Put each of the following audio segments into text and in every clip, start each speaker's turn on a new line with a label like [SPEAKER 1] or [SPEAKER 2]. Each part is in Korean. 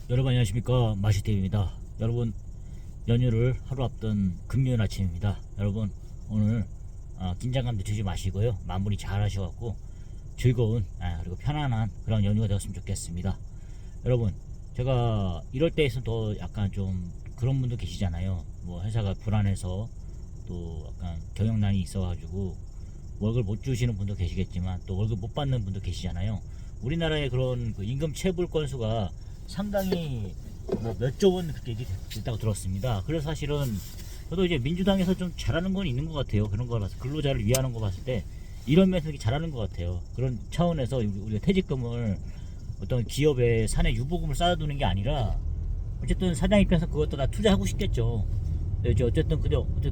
[SPEAKER 1] 여러분 안녕하십니까, 마시TV입니다. 여러분, 연휴를 하루 앞둔 금요일 아침입니다. 여러분, 오늘 긴장감 늦추지 마시고요, 마무리 잘 하셔갖고 즐거운 그리고 편안한 그런 연휴가 되었으면 좋겠습니다. 여러분, 제가 이럴 때에서 더 약간 좀 그런 분도 계시잖아요. 뭐 회사가 불안해서 또 약간 경영난이 있어가지고 월급 못 주시는 분도 계시겠지만 또 월급 못 받는 분도 계시잖아요. 우리나라의 그런 그 임금 체불 건수가 상당히 뭐 몇 조 원 그렇게 됐다고 들었습니다. 그래서 사실은 저도 이제 민주당에서 좀 잘하는 건 있는 것 같아요. 그런 걸 봐서 근로자를 위하는 거 봤을 때 이런 면에서 잘하는 것 같아요. 그런 차원에서 우리가 퇴직금을 어떤 기업에 사내 유보금을 쌓아두는 게 아니라 어쨌든 사장 입장에서 그것도 다 투자하고 싶겠죠. 근데 어쨌든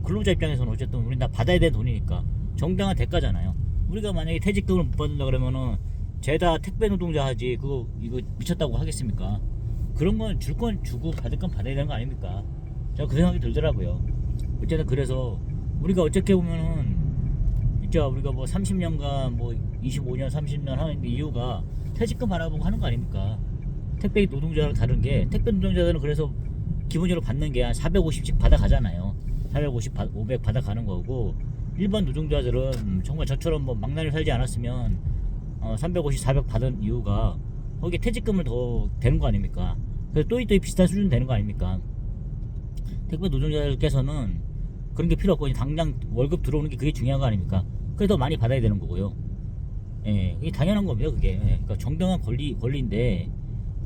[SPEAKER 1] 근로자 입장에서는 어쨌든 우린 다 받아야 되는 돈이니까 정당한 대가잖아요. 우리가 만약에 퇴직금을 못 받는다 그러면은 죄다 택배 노동자 하지 이거 미쳤다고 하겠습니까? 그런 건 줄 건 주고 받을 건 받아야 되는 거 아닙니까? 제가 그 생각이 들더라고요. 어쨌든 그래서 우리가 어떻게 보면은 진짜 우리가 뭐 30년간 뭐 25년 30년 하는 이유가 퇴직금 바라보고 하는 거 아닙니까? 택배 노동자랑 다른 게 택배 노동자들은 그래서 기본적으로 받는 게 한 450씩 받아가잖아요. 450, 500 받아가는 거고 일반 노동자들은 정말 저처럼 뭐 망나니를 살지 않았으면 350, 400 받은 이유가 거기에 퇴직금을 더 되는 거 아닙니까? 그래서 또이 비슷한 수준 되는 거 아닙니까? 택배 노동자들께서는 그런 게 필요 없고 당장 월급 들어오는 게 그게 중요한 거 아닙니까? 그래서 더 많이 받아야 되는 거고요. 예, 그게 당연한 겁니다, 그게. 예, 그러니까 정당한 권리인데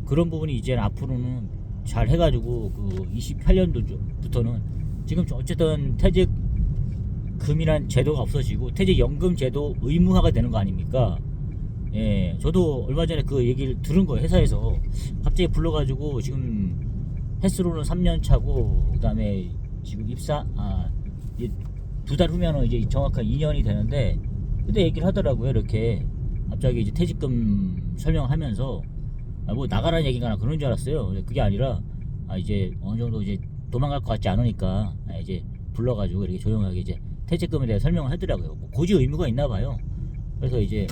[SPEAKER 1] 그런 부분이 이제 앞으로는 잘 해가지고 그 28년도부터는 지금 어쨌든 퇴직금이란 제도가 없어지고 퇴직연금 제도 의무화가 되는 거 아닙니까? 예, 저도 얼마 전에 그 얘기를 들은 거예요. 회사에서 갑자기 불러가지고 지금 횟수로는 3년 차고 그다음에 지금 두 달 후면은 이제 정확한 2년이 되는데 그때 얘기를 하더라고요. 이렇게 갑자기 이제 퇴직금 설명하면서 뭐 나가라는 얘기가 그런 줄 알았어요. 그게 아니라 이제 어느 정도 이제 도망갈 것 같지 않으니까 이제 불러가지고 이렇게 조용하게 이제 퇴직금에 대해 설명을 하더라고요. 뭐 고지 의무가 있나 봐요. 그래서 이제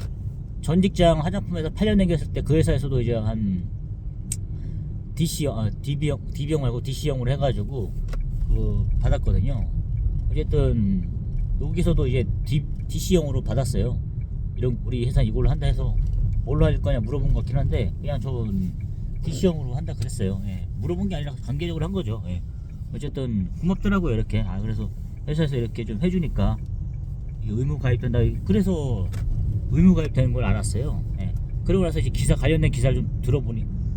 [SPEAKER 1] 전 직장 화장품에서 8년 남겼을 때 그 회사에서도 이제 한 DB형 말고 DC형으로 해가지고 받았거든요. 어쨌든 여기서도 이제 DC형으로 받았어요. 우리 회사 이걸로 한다 해서 뭘로 할 거냐 물어본 것 같긴 한데 그냥 전 DC형으로 한다 그랬어요. 예. 물어본 게 아니라 관계적으로 한 거죠. 예. 어쨌든 고맙더라고요. 이렇게 그래서 회사에서 이렇게 좀 해주니까 의무 가입된다. 그래서 의무 가입되는 걸 알았어요. 예. 그러고 나서 이제 관련된 기사를 좀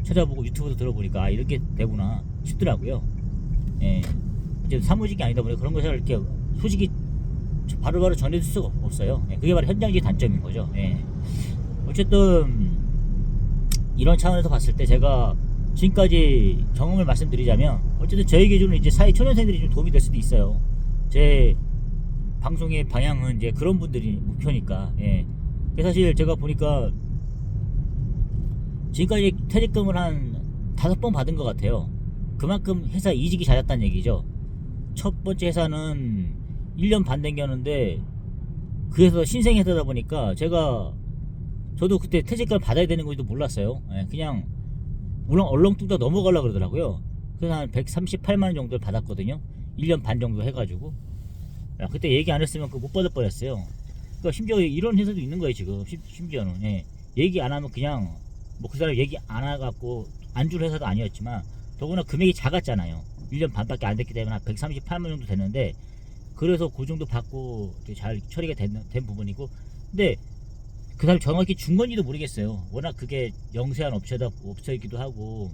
[SPEAKER 1] 찾아보고 유튜브도 들어보니까 이렇게 되구나 싶더라고요. 예. 이제 사무직이 아니다 보니 그런 것을 이렇게 소식이 바로바로 전해줄 수가 없어요. 예. 그게 바로 현장직의 단점인 거죠. 예. 어쨌든 이런 차원에서 봤을 때 제가 지금까지 경험을 말씀드리자면 어쨌든 저희 기준으로 이제 사회 초년생들이 좀 도움이 될 수도 있어요. 제 방송의 방향은 이제 그런 분들이 목표니까. 예. 사실 제가 보니까 지금까지 퇴직금을 한 5번 받은 것 같아요. 그만큼 회사 이직이 잦았다는 얘기죠. 첫 번째 회사는 1년 반 댕겼는데 그 회사 신생 회사다 보니까 저도 그때 퇴직금을 받아야 되는 건지도 몰랐어요. 그냥 얼렁뚱땅 넘어가려고 그러더라고요. 그래서 한 138만원 정도를 받았거든요. 1년 반 정도 해가지고 그때 얘기 안 했으면 못 받을 뻔했어요. 그러니까 심지어 이런 회사도 있는 거예요 지금. 심지어는 얘기 안 하면 그냥 뭐 그 사람 얘기 안 해갖고 안 줄 회사도 아니었지만 더구나 금액이 작았잖아요. 1년 반밖에 안 됐기 때문에 한 138만 정도 됐는데 그래서 그 정도 받고 잘 처리가 된 부분이고 근데 그 사람 정확히 준 건지도 모르겠어요. 워낙 그게 영세한 업체이기도 하고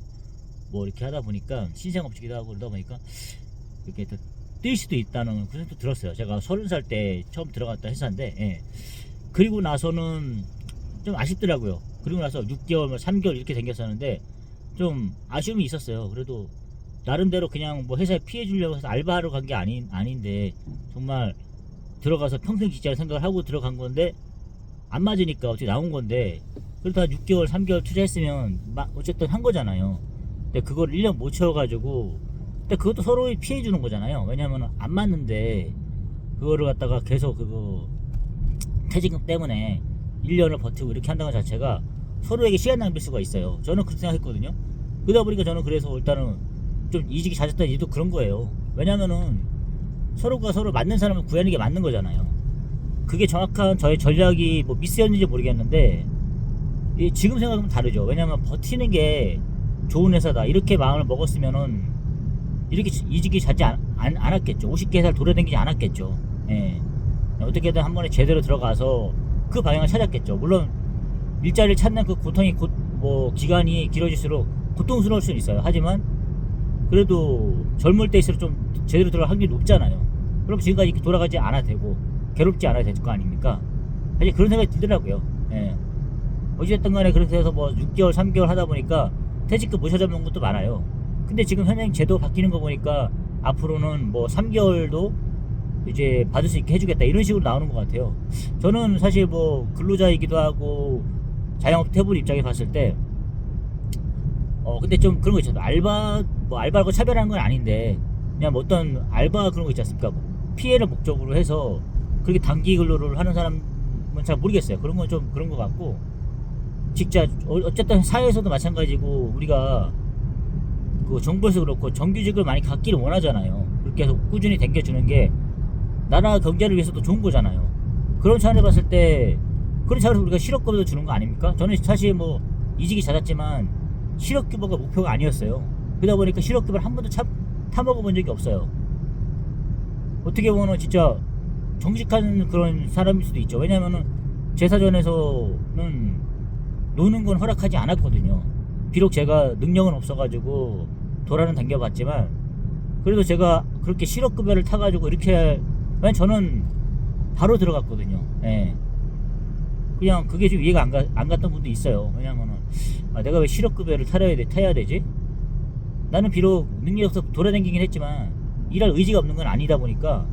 [SPEAKER 1] 뭐 이렇게 하다 보니까 신생업체기도 하고 그러다 보니까 이렇게 뜰 수도 있다는 그 생각도 들었어요. 제가 30살 때 처음 들어갔다 회사인데 그리고 나서는 좀 아쉽더라고요. 그리고 나서 6개월, 3개월 이렇게 생겼었는데 좀 아쉬움이 있었어요. 그래도 나름대로 그냥 뭐 회사에 피해 주려고 해서 알바하러 간 게 아닌데 정말 들어가서 평생 직장을 생각을 하고 들어간 건데 안 맞으니까 어떻게 나온 건데 그래도 한 6개월, 3개월 투자했으면 어쨌든 한 거잖아요. 근데 그걸 1년 못 채워가지고 근데 그것도 서로 피해 주는 거잖아요. 왜냐면 안 맞는데 그거를 갖다가 계속 퇴직금 때문에 1년을 버티고 이렇게 한다는 자체가 서로에게 시간 낭비일 수가 있어요. 저는 그렇게 생각했거든요. 그러다 보니까 저는 그래서 일단은 좀 이직이 잦았던 이유도 그런 거예요. 왜냐면은 서로가 서로 맞는 사람을 구하는 게 맞는 거잖아요. 그게 정확한 저의 전략이 뭐 미스였는지 모르겠는데 지금 생각하면 다르죠. 왜냐면 버티는 게 좋은 회사다 이렇게 마음을 먹었으면은 이렇게 이직이 잦지 않았겠죠. 50개 회사를 돌아다니지 않았겠죠. 예. 어떻게든 한 번에 제대로 들어가서 그 방향을 찾았겠죠. 물론 일자리를 찾는 그 고통이 뭐 기간이 길어질수록 고통스러울 수는 있어요. 하지만 그래도 젊을 때일수록 좀 제대로 들어갈 확률이 높잖아요. 그럼 지금까지 이렇게 돌아가지 않아도 되고 괴롭지 않아도 될 거 아닙니까? 사실 그런 생각이 들더라고요. 예. 어찌됐든 간에 그렇게 해서 뭐 6개월 3개월 하다 보니까 퇴직금 못 찾아먹는 것도 많아요. 근데 지금 현행 제도 바뀌는 거 보니까 앞으로는 뭐 3개월도 이제 받을 수 있게 해주겠다 이런 식으로 나오는 것 같아요. 저는 사실 뭐 근로자이기도 하고 자영업 해본 입장에 봤을 때 근데 좀 그런 거 있잖아요. 알바하고 차별하는 건 아닌데 그냥 뭐 어떤 알바 그런 거 있지 않습니까? 뭐 피해를 목적으로 해서 그렇게 단기 근로를 하는 사람은 잘 모르겠어요. 그런 건 좀 그런 것 같고 진짜 어쨌든 사회에서도 마찬가지고 우리가 그 정부에서 그렇고 정규직을 많이 갖기를 원하잖아요. 그렇게 해서 꾸준히 댕겨주는 게 나라 경제를 위해서도 좋은 거잖아요. 그런 차원에 봤을 때 그런 차원에서 우리가 실업급여도 주는 거 아닙니까? 저는 사실 뭐 이직이 잦았지만 실업급여가 목표가 아니었어요. 그러다 보니까 실업급여를 한 번도 타먹어본 적이 없어요. 어떻게 보면 진짜 정직한 그런 사람일 수도 있죠. 왜냐면은 제 사전에서는 노는 건 허락하지 않았거든요. 비록 제가 능력은 없어가지고 도라는 당겨봤지만 그래도 제가 그렇게 실업급여를 타가지고 이렇게 왜냐면 저는 바로 들어갔거든요. 예. 그냥 그게 좀 이해가 안 갔던 분도 있어요. 왜냐면은 내가 왜 실업급여를 타야 되지? 나는 비록 능력이 없어서 돌아다니긴 했지만 일할 의지가 없는 건 아니다 보니까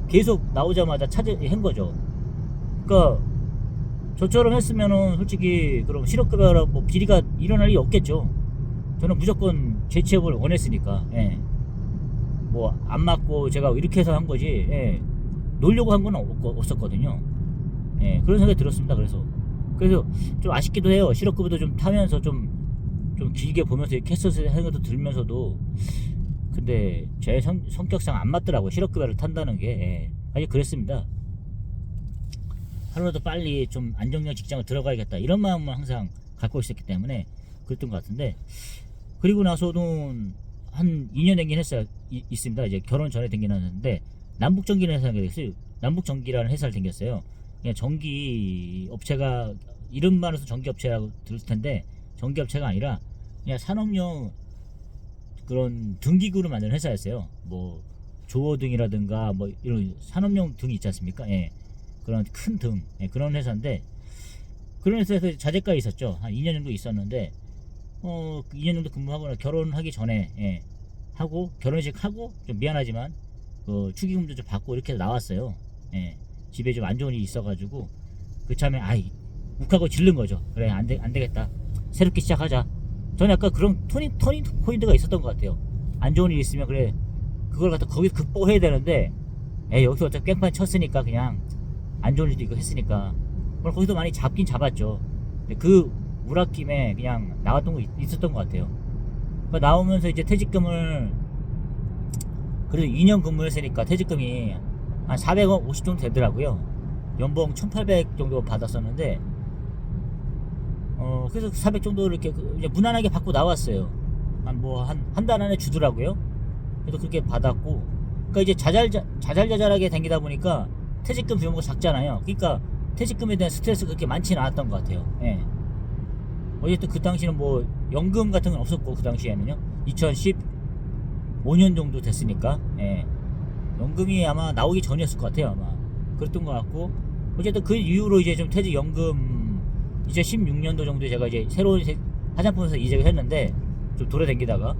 [SPEAKER 1] 계속 나오자마자 한 거죠. 그러니까 저처럼 했으면은 솔직히 그럼 실업급여라 뭐 비리가 일어날 일이 없겠죠. 저는 무조건 재취업을 원했으니까. 예. 뭐 안 맞고 제가 이렇게 해서 한 거지. 예. 놀려고 한 건 없었거든요. 예. 그런 생각이 들었습니다. 그래서 좀 아쉽기도 해요. 실업급여도 좀 타면서 좀 길게 보면서 이렇게 하는 것도 들면서도 근데 제 성격상 안 맞더라고요. 실업급여를 탄다는 게. 예. 아니 그랬습니다. 하루라도 빨리 좀 안정적 직장을 들어가야겠다 이런 마음을 항상 갖고 있었기 때문에 그랬던 것 같은데 그리고 나서는 한 2년 댕긴 했어요. 있습니다. 이제 결혼 전에 댕기는데 남북전기라는 회사가 있어요. 남북전기라는 회사를 댕겼어요. 그냥 전기 업체가 이름만 해서 전기업체라고 들을 텐데 전기업체가 아니라 그냥 산업용 그런 등기구를 만드는 회사였어요. 뭐 조어등이라든가 뭐 이런 산업용 등이 있지 않습니까? 예. 그런 큰 등, 예, 그런 회사인데 그런 회사에서 자재과에 있었죠. 한 2년 정도 있었는데 2년 정도 근무하고 결혼하기 전에 예, 하고 결혼식 하고 좀 미안하지만 축의금도 좀 받고 이렇게 나왔어요. 예, 집에 좀 안 좋은 일이 있어가지고 그 참에 욱하고 질른 거죠. 그래 안 되겠다. 새롭게 시작하자. 저는 약간 그런 터닝 포인트가 있었던 것 같아요. 안 좋은 일이 있으면 그래 그걸 갖다 거기서 극복해야 되는데 여기서 어차피 깽판 쳤으니까 그냥 안 좋은 일도 있고 했으니까 거기서 많이 잡긴 잡았죠. 그 우락김에 그냥 나왔던 거 있었던 것 같아요. 그러니까 나오면서 이제 퇴직금을 그래도 2년 근무했으니까 퇴직금이 한 450 정도 되더라고요. 연봉 1800 정도 받았었는데 그래서 400 정도 이렇게 이제 무난하게 받고 나왔어요. 한 달 안에 주더라고요. 그래도 그렇게 받았고 그러니까 이제 자잘자잘하게 다니다 보니까 퇴직금 규모가 작잖아요. 그러니까 퇴직금에 대한 스트레스가 그렇게 많지는 않았던 것 같아요. 예. 어쨌든 그 당시는 뭐 연금 같은 건 없었고 그 당시에는요. 2015년 정도 됐으니까 예. 연금이 아마 나오기 전이었을 것 같아요. 아마 그랬던 것 같고 어쨌든 그 이후로 이제 좀 퇴직연금 2016년도 정도에 제가 이제 새로운 화장품에서 이직을 했는데 좀 돌아다니다가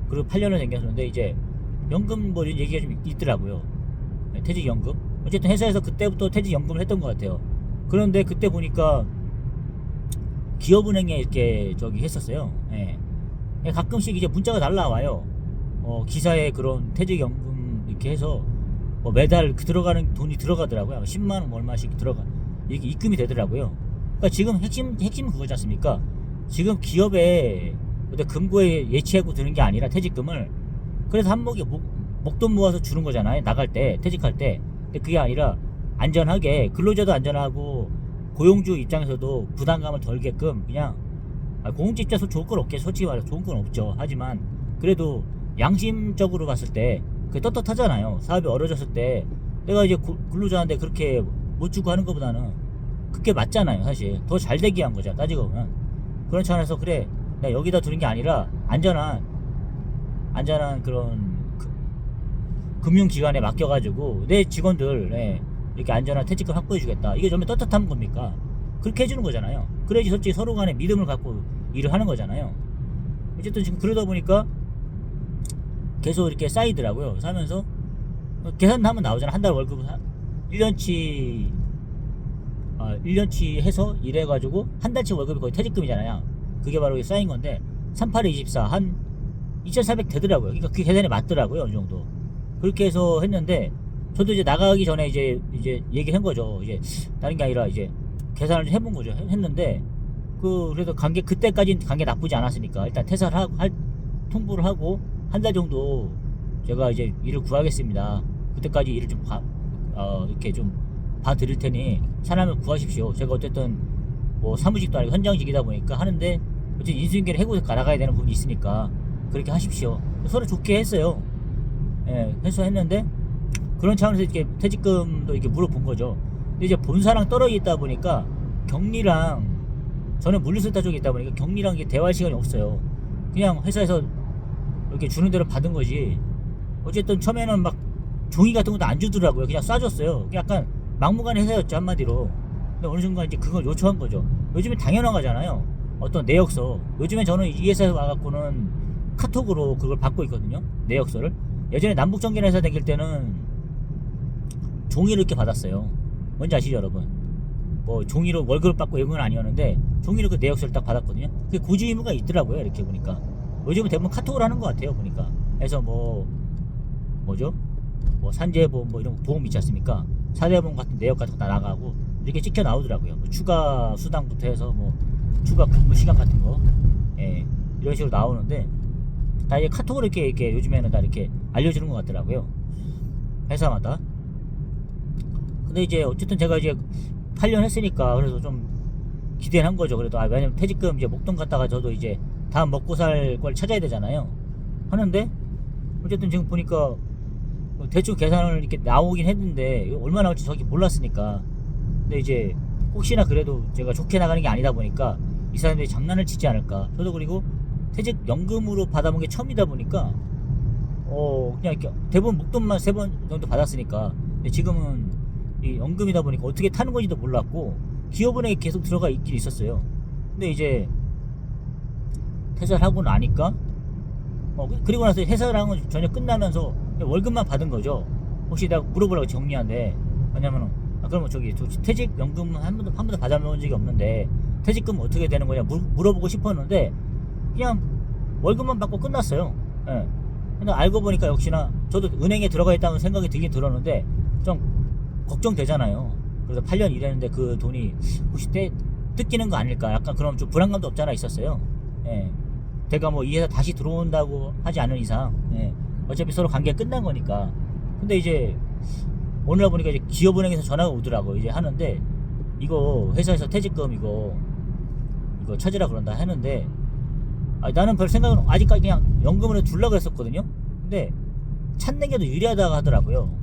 [SPEAKER 1] 그리고 8년을 다녔는데 이제 연금 뭐 이런 얘기가 좀 있더라고요. 퇴직연금. 어쨌든 회사에서 그때부터 퇴직연금을 했던 것 같아요. 그런데 그때 보니까 기업은행에 이렇게 했었어요. 예. 가끔씩 이제 문자가 날라와요. 기사에 그런 퇴직연금 이렇게 해서 매달 들어가는 돈이 들어가더라고요. 10만원 얼마씩 이게 입금이 되더라고요. 그러니까 지금 핵심은 그거지 않습니까? 지금 기업에 근데 금고에 예치하고 드는 게 아니라 퇴직금을 그래서 한목에 목돈 모아서 주는 거잖아요. 나갈 때 퇴직할 때. 근데 그게 아니라 안전하게 근로자도 안전하고 고용주 입장에서도 부담감을 덜게끔 그냥 공공재 입장에서 좋은 건 없겠죠. 솔직히 말해서 좋은 건 없죠. 하지만 그래도 양심적으로 봤을 때 그게 떳떳하잖아요. 사업이 어려졌을 때 내가 이제 근로자한테 그렇게 못 주고 하는 것보다는 그게 맞잖아요. 사실 더 잘 되게 한 거죠. 따지고 보면 그런 차원에서 그래 내가 여기다 두는 게 아니라 안전한 그런 금융기관에 맡겨가지고 내 직원들 이렇게 안전한 퇴직금 확보해 주겠다. 이게 좀 떳떳한 겁니까? 그렇게 해주는 거잖아요. 그래야지 솔직히 서로 간에 믿음을 갖고 일을 하는 거잖아요. 어쨌든 지금 그러다 보니까 계속 이렇게 쌓이더라고요. 사면서 계산하면 나오잖아. 한 달 월급 1년치 해서 일해가지고 한 달치 월급이 거의 퇴직금이잖아요. 그게 바로 쌓인 건데 38에 24 한 2,400 되더라고요. 그러니까 그 계산에 맞더라고요. 어느 정도. 그렇게 해서 했는데 저도 이제 나가기 전에 이제 얘기를 한 거죠. 이제 다른 게 아니라 이제 계산을 좀 해본 거죠. 했는데 그래도 그때까지는 관계 나쁘지 않았으니까 일단 퇴사를 통보를 하고 한 달 정도 제가 이제 일을 구하겠습니다. 그때까지 일을 좀 이렇게 좀 봐드릴 테니 사람을 구하십시오. 제가 어쨌든 뭐 사무직도 아니고 현장직이다 보니까 하는데 어쨌든 인수인계를 해고 나가야 되는 부분이 있으니까 그렇게 하십시오. 서로 좋게 했어요. 해서 했는데 그런 차원에서 이렇게 퇴직금도 이렇게 물어본 거죠. 근데 이제 본사랑 떨어져 있다 보니까 경리랑 저는 물류센터 쪽에 있다 보니까 경리랑 이게 대화할 시간이 없어요. 그냥 회사에서 이렇게 주는 대로 받은 거지. 어쨌든 처음에는 막 종이 같은 것도 안 주더라고요. 그냥 쏴줬어요. 약간 막무가내 회사였죠 한마디로. 근데 어느 순간 이제 그걸 요청한 거죠. 요즘에 당연한 거잖아요. 어떤 내역서. 요즘에 저는 이 회사에 와갖고는 카톡으로 그걸 받고 있거든요. 내역서를. 예전에 남북정전 회사 다닐 때는 종이를 이렇게 받았어요. 뭔지 아시죠 여러분? 뭐 종이로 월급을 받고 이런 건 아니었는데 종이로 그 내역서를 딱 받았거든요. 그게 고지 의무가 있더라고요. 이렇게 보니까. 요즘은 대부분 카톡으로 하는 것 같아요. 보니까. 해서 뭐죠? 뭐 산재보험 뭐 이런 보험 있지 않습니까? 사대보험 같은 내역 같은 거 다 나가고 이렇게 찍혀 나오더라고요. 뭐 추가 수당부터 해서 뭐 추가 근무 시간 같은 거 이런 식으로 나오는데 다 이게 카톡으로 이렇게 요즘에는 다 이렇게 알려주는 것 같더라고요. 회사마다. 근데 이제 어쨌든 제가 이제 8년 했으니까 그래서 좀 기대를 한 거죠. 그래도 왜냐면 퇴직금 이제 목돈 갖다가 저도 이제 다음 먹고 살 걸 찾아야 되잖아요. 하는데 어쨌든 지금 보니까 대충 계산을 이렇게 나오긴 했는데 얼마 나올지 저기 몰랐으니까. 근데 이제 혹시나 그래도 제가 좋게 나가는 게 아니다 보니까 이 사람들이 장난을 치지 않을까. 저도 그리고 퇴직연금으로 받아본 게 처음이다 보니까 그냥 이렇게 대부분 목돈만 3번 정도 받았으니까. 근데 지금은 이 연금이다 보니까 어떻게 타는 건지도 몰랐고 기업은행에 계속 들어가 있긴 있었어요. 근데 이제 퇴사를 하고 나니까 그리고 나서 회사랑은 전혀 끝나면서 월급만 받은 거죠. 혹시 내가 물어보라고 정리한데 왜냐면은 그러면 저기 퇴직연금 한 번도 받아본 적이 없는데 퇴직금 어떻게 되는 거냐 물어보고 싶었는데 그냥 월급만 받고 끝났어요. 근데 알고 보니까 역시나 저도 은행에 들어가 있다는 생각이 들긴 들었는데 좀 걱정되잖아요. 그래서 8년 일했는데 그 돈이 혹시 뜯기는 거 아닐까 약간 그런 좀 불안감도 없잖아 있었어요. 제가 뭐 이 회사 다시 들어온다고 하지 않은 이상 어차피 서로 관계가 끝난 거니까. 근데 이제 오늘 보니까 이제 기업은행에서 전화가 오더라고. 이제 하는데 이거 회사에서 퇴직금 이거 찾으라 그런다 하는데 나는 별 생각은 아직까지 그냥 연금으로 둘라고 했었거든요. 근데 찾는 게 더 유리하다고 하더라고요.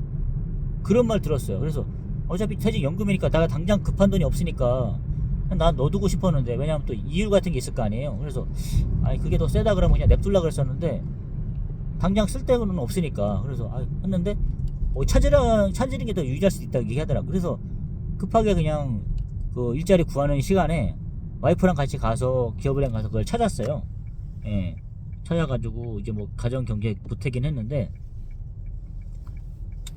[SPEAKER 1] 그런 말 들었어요. 그래서 어차피 퇴직연금이니까 내가 당장 급한 돈이 없으니까 난 넣어두고 싶었는데 왜냐면 또 이율 같은 게 있을 거 아니에요. 그래서 그게 더 세다 그러면 그냥 냅둘라 그랬었는데 당장 쓸 데는 없으니까. 그래서 했는데 찾으는 게 더 유리할 수도 있다고 얘기하더라고. 그래서 급하게 그냥 그 일자리 구하는 시간에 와이프랑 같이 가서 기업은행 가서 그걸 찾았어요. 찾아가지고 이제 뭐 가정 경제 보태긴 했는데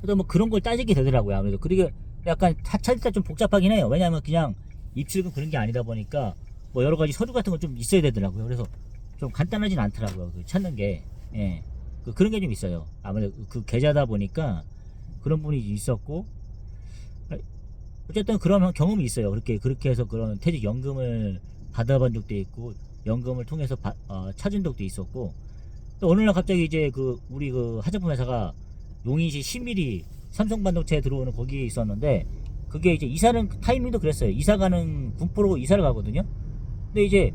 [SPEAKER 1] 그래도 뭐 그런 걸 따지게 되더라고요. 아무래도 그리고 약간 찾을 때 좀 복잡하긴 해요. 왜냐하면 그냥 입출금 그런 게 아니다 보니까 뭐 여러 가지 서류 같은 거 좀 있어야 되더라고요. 그래서 좀 간단하진 않더라고요. 찾는 게 그런 게 좀 있어요. 아무래도 그 계좌다 보니까 그런 분이 있었고 어쨌든 그런 경험이 있어요. 그렇게 해서 그런 퇴직연금을 받아본 적도 있고 연금을 통해서 찾은 적도 있었고, 또 어느 날 갑자기 이제 우리 화장품 회사가 용인시 10mm 삼성반도체에 들어오는 거기에 있었는데, 그게 이제 이사는 타이밍도 그랬어요. 이사 가는 군포로 이사를 가거든요. 근데 이제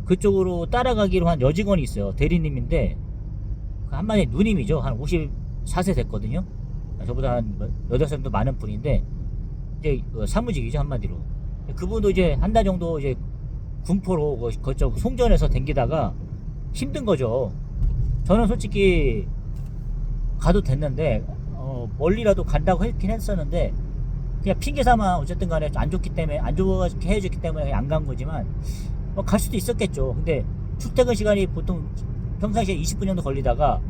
[SPEAKER 1] 그쪽으로 따라가기로 한 여직원이 있어요. 대리님인데 한마디 누님이죠. 한 54세 됐거든요. 저보다 한 8살 도 많은 분인데 이제 사무직이죠, 한마디로. 그분도 이제 한 달 정도 이제 군포로 그쪽 송전에서 댕기다가 힘든 거죠. 저는 솔직히 가도 됐는데 멀리라도 간다고 했긴 했었는데, 그냥 핑계 삼아 어쨌든 간에 안 좋기 때문에, 안 좋게 해줬기 때문에 안 간 거지만 갈 수도 있었겠죠. 근데 출퇴근 시간이 보통 평상시에 20분 정도 걸리다가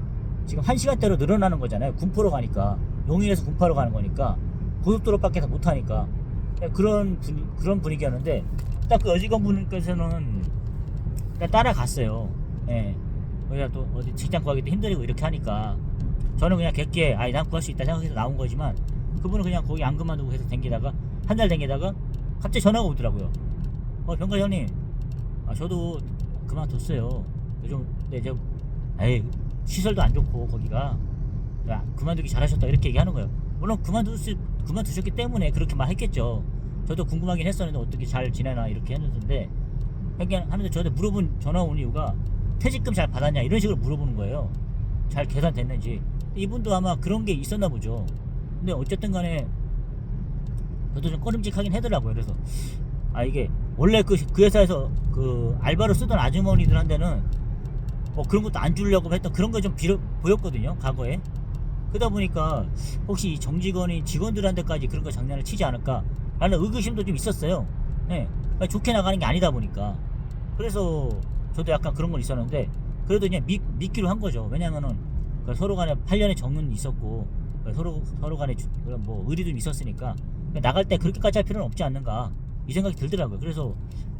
[SPEAKER 1] 지금 1시간대로 늘어나는 거잖아요. 군포로 가니까. 용인에서 군포로 가는 거니까 고속도로 밖에서 못 하니까. 그런 분위기였는데, 딱 그 여직원분께서는 따라갔어요. 예. 거기가 또 어디 직장 구하기도 힘들고 이렇게 하니까 저는 그냥 객기에 난 구할 수 있다 생각해서 나온 거지만, 그분은 그냥 거기 안 그만두고 해서 댕기다가 한 달 댕기다가 갑자기 전화가 오더라고요. 병가 형님, 저도 그만뒀어요. 요즘 이제 시설도 안 좋고 거기가, 그만두기 잘하셨다 이렇게 얘기하는 거예요. 물론 그만두셨기 때문에 그렇게 말 했겠죠. 저도 궁금하긴 했었는데 어떻게 잘 지내나 이렇게 했는데, 하는데 저한테 전화 온 이유가 퇴직금 잘 받았냐 이런 식으로 물어보는 거예요. 잘 계산됐는지. 이분도 아마 그런 게 있었나 보죠. 근데 어쨌든 간에 저도 좀 꺼림직하긴 하더라고요. 그래서 이게 원래 그 회사에서 알바로 쓰던 아주머니들한테는 그런 것도 안 주려고 했던 그런 거 좀 보였거든요, 과거에. 그러다 보니까 혹시 정직원이 직원들한테까지 그런 거 장난을 치지 않을까 라는 의구심도 좀 있었어요. 네. 좋게 나가는 게 아니다 보니까. 그래서 저도 약간 그런 건 있었는데, 그래도 그냥 믿기로 한 거죠. 왜냐면은 서로 간에 8년의 정은 있었고, 서로 간에 의리 좀 있었으니까 나갈 때 그렇게까지 할 필요는 없지 않는가 이 생각이 들더라고요. 그래서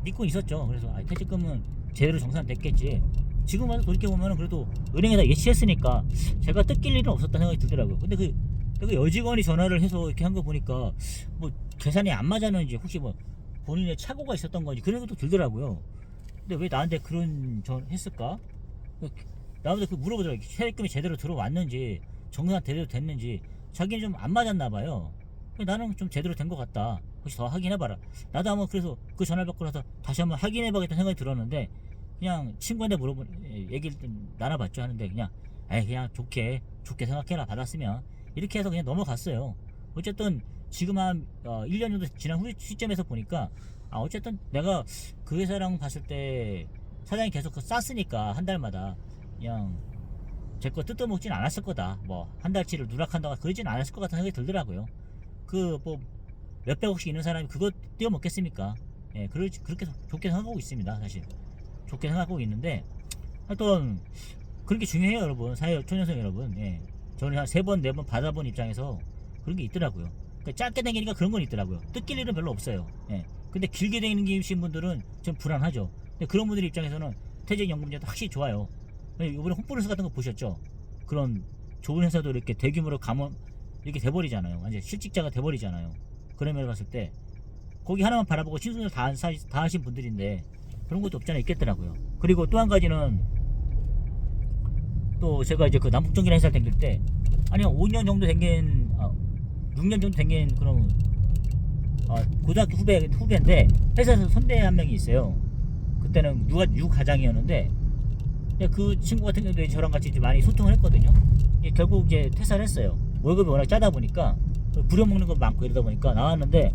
[SPEAKER 1] 믿고 있었죠. 그래서 퇴직금은 제대로 정산됐겠지. 지금 와서 돌이켜보면 그래도 은행에다 예치했으니까 제가 뜯길 일은 없었다는 생각이 들더라고요. 근데 그 여직원이 전화를 해서 이렇게 한 거 보니까 계산이 안 맞았는지, 혹시 본인의 착오가 있었던 건지 그런 것도 들더라고요. 근데 왜 나한테 그런 했을까? 나한테 물어보더라고요. 세금이 제대로 들어왔는지, 정산 제대로 됐는지. 자기는 좀 안 맞았나 봐요. 나는 좀 제대로 된 것 같다. 혹시 더 확인해봐라. 나도 한번 그래서 그 전화 받고 나서 다시 한번 확인해봐야겠다는 생각이 들었는데, 그냥 친구한테 얘기를 좀 나눠봤죠. 하는데 그냥 좋게 생각해라, 받았으면. 이렇게 해서 그냥 넘어갔어요. 어쨌든 지금 한 1년 정도 지난 시점에서 보니까 어쨌든 내가 그 회사랑 봤을 때 사장이 계속 쌌으니까 한 달마다 그냥 제 거 뜯어먹진 않았을 거다. 한 달치를 누락한다고 그러진 않았을 것 같은 생각이 들더라고요. 몇백억씩 있는 사람이 그거 떼어먹겠습니까? 예, 그렇게 좋게 생각하고 있습니다. 사실 좋게 생각하고 있는데, 하여튼 그렇게 중요해요, 여러분. 초년생 여러분. 예, 저는 한 3번 4번 받아본 입장에서 그런 게 있더라고요. 그러니까 짧게 다니니까 그런 건 있더라고요. 뜯길 일은 별로 없어요. 예, 근데 길게 다니신 분들은 좀 불안하죠. 근데 그런 분들 입장에서는 퇴직연금제도 확실히 좋아요. 이번에 홈플러스 같은 거 보셨죠? 그런 좋은 회사도 이렇게 대규모로 이렇게 돼버리잖아요. 완전 실직자가 돼버리잖아요. 그런 면을 봤을 때 거기 하나만 바라보고 친손을 다 하신 분들인데 그런 것도 없잖아 있겠더라고요. 그리고 또 한 가지는, 또 제가 이제 남북정기랑 회사를 댕길 때 5년 정도 6년 정도 댕긴 그런 고등학교 후배인데 회사에서 선배 한 명이 있어요. 그때는 유가장이었는데, 그 친구 같은 경우도 저랑 같이 많이 소통을 했거든요. 결국 이제 퇴사를 했어요. 월급이 워낙 짜다 보니까 부려먹는 거 많고 이러다 보니까 나왔는데,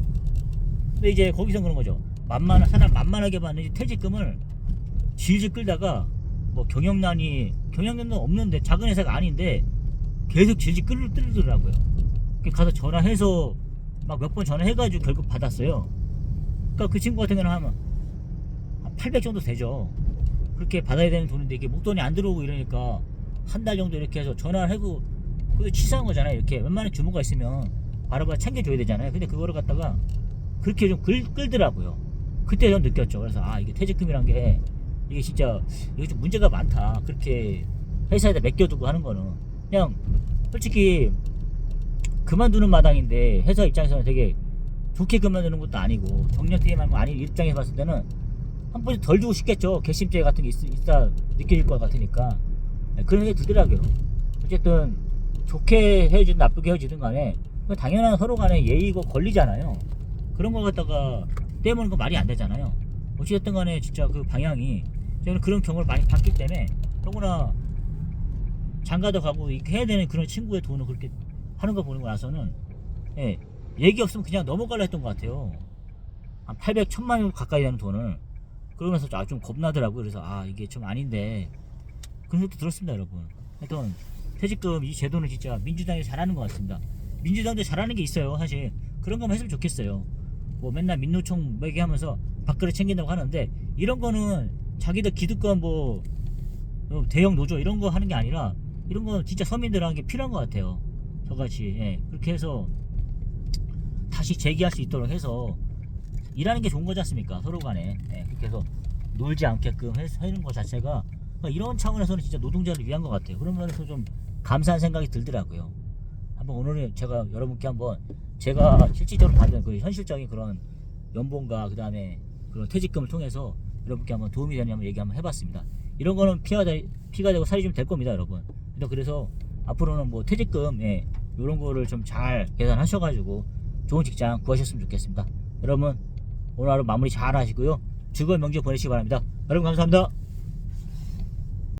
[SPEAKER 1] 근데 이제 거기서 그런 거죠. 사람 만만하게 받는 퇴직금을 질질 끌다가 경영난도 없는데, 작은 회사가 아닌데 계속 질질 끌더라고요. 가서 전화해서 몇 번 전화해가지고 결국 받았어요. 그러니까 그 친구 같은 경우는 한 800 정도 되죠. 그렇게 받아야 되는 돈인데 이게 목돈이 안 들어오고 이러니까 한 달 정도 이렇게 해서 전화를 하고, 그게 치사한 거잖아요. 이렇게 웬만한 주모가 있으면 바로바로 챙겨줘야 되잖아요. 근데 그거를 갖다가 그렇게 좀 끌더라고요. 그때 전 느꼈죠. 그래서 이게 퇴직금이란 게 이게 진짜 이게 좀 문제가 많다. 그렇게 회사에다 맡겨두고 하는 거는 그냥 솔직히 그만두는 마당인데, 회사 입장에서는 되게 좋게 그만두는 것도 아니고 정년퇴임하는 거 아닌 입장에서 봤을 때는 한 번씩 덜 주고 싶겠죠. 괘씸죄 같은 게 있다 느껴질 것 같으니까. 네, 그런 생각이 들더라고요. 어쨌든 좋게 헤어지든 나쁘게 헤어지든 간에 당연한 서로 간에 예의고 권리잖아요. 그런 거 갖다가 떼먹는 건 말이 안 되잖아요. 어찌됐든 간에 진짜 그 방향이 저는 그런 경험을 많이 봤기 때문에 너무나 장가도 가고 이렇게 해야 되는 그런 친구의 돈을 그렇게 하는 거 보는 거 나서는 예, 얘기 없으면 그냥 넘어갈라 했던 것 같아요. 한 800, 1000만 원 가까이 되는 돈을. 그러면서 좀 겁나더라고요. 그래서 이게 좀 아닌데 그런 것도 들었습니다, 여러분. 하여튼 퇴직금 이 제도는 진짜 민주당이 잘하는 것 같습니다. 민주당도 잘하는 게 있어요. 사실 그런 거만 했으면 좋겠어요. 뭐 맨날 민노총 얘기하면서 밥그릇 챙긴다고 하는데 이런 거는 자기들 기득권 뭐 대형 노조 이런 거 하는 게 아니라 이런 거 진짜 서민들 하는 게 필요한 것 같아요. 저같이 예, 그렇게 해서 다시 재기할 수 있도록 해서 일하는 게 좋은 거지 않습니까? 서로 간에 예, 그렇게 해서 놀지 않게끔 해는 것 자체가 이런 차원에서는 진짜 노동자를 위한 것 같아요. 그런 면에서 좀 감사한 생각이 들더라고요. 한번 오늘은 제가 여러분께 한번 제가 실질적으로 받은 그 현실적인 그런 연봉과 그 다음에 그런 퇴직금을 통해서 여러분께 한번 도움이 되냐면 얘기 한번 해봤습니다. 이런 거는 피가 되고 살이 좀 될 겁니다, 여러분. 그래서 앞으로는 뭐 퇴직금 이런 거를 좀 잘 계산하셔가지고 좋은 직장 구하셨으면 좋겠습니다. 여러분 오늘 하루 마무리 잘 하시고요. 즐거운 명절 보내시기 바랍니다. 여러분 감사합니다.